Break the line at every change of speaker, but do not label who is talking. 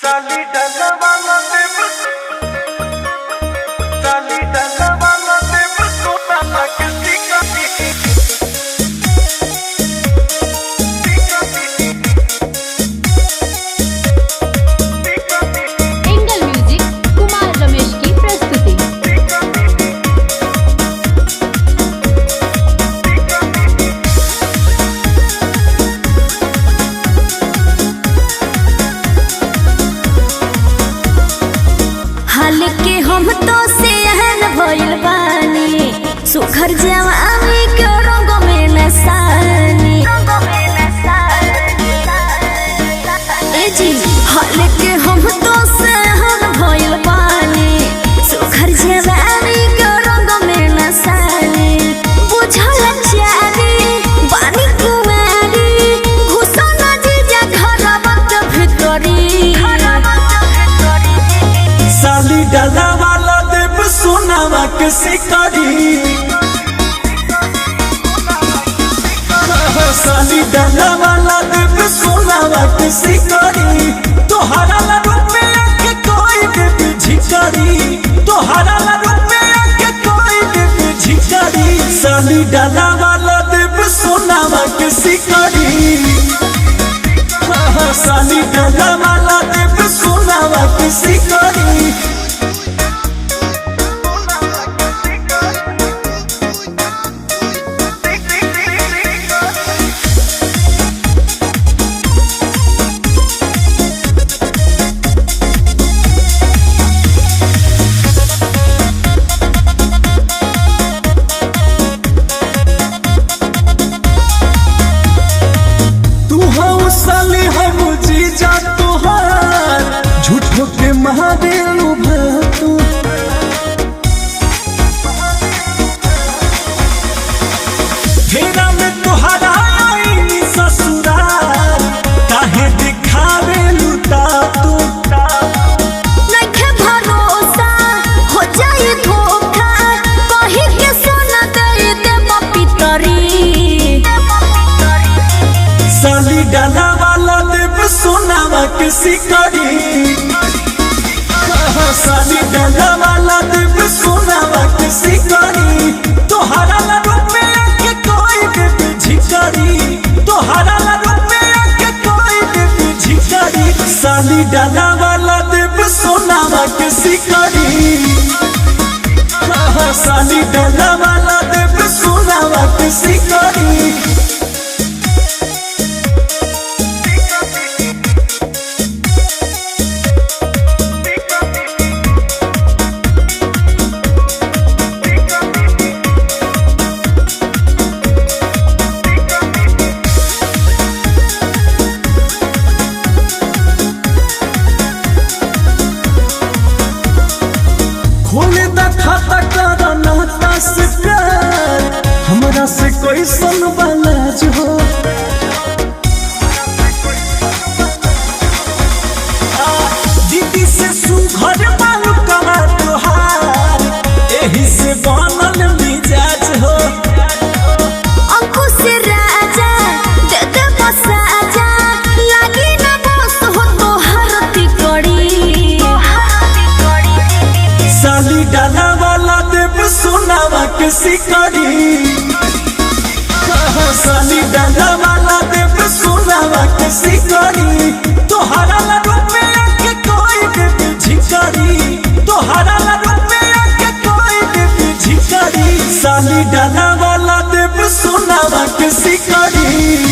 साली डाला वाला देव साली डाला वाला देव सोना ना किसी का
एंगल म्यूजिक कुमार रमेश की प्रस्तुति।
हाल के हम तो सेहन भइल बानी, सुखर जवानी के रंग में नसानी। ए जी हाल के हम तो सेहन भइल बानी, सुखर जवानी के रंग में नसानी। बुझल चारी बानी कुमारी, घुसन जीजा घरवा के भितरी।
साली डाला वाला देव सोनावा के शिकारी। साली डाला वाला देव सोनावा के शिकारी। तोहरा ला रूपे आके कोई देवी झिकारी। तोहरा ला रूपे आके कोई देवी झिकारी। साली डाला वाला देव सोनावा के शिकारी। साली डाला वाला देव सोनावा के शिकारी। साली हम जीजा तोहार, झूठो के महादेव भतू। फेरा में तोहरा आईनी ससुराल, काहे दिखावे लुटा तू।
नइखे भरोसा हो जाई धोखा, कहि के सोना दे देब पितरी।
साली डाला वाला देव सोनावा के शिकारी। साली डाला वाला देव सोनावा के शिकारी। तोहरा ला रूपे आके कोई देवी झिकारी। तोहरा ला रूपे आके कोई देवी झिकारी। साली डाला वाला देव सोनावा के शिकारी। साली डाला वाला देव सोनावा के शिकारी। खोले दा खाता करा नाता से प्यार, हमरा से कोई सन वाला जो। दीदी से सुघर बालू कमा तोहार, एही से बनल मिजाज हो।
अंकुश राजा दे दे बसाजा, लागी ना बस हो तोहर तिकड़ी।
साली डाला वाला देव सोनावा के शिकारी। साली डाला वाला देव सोनावा के शिकारी। तोहरा ला रूपे आके कोई देवी झिकारी। तोहरा ला रूपे आके कोई देवी झिकारी। साली डाला वाला देव सोनावा के शिकारी।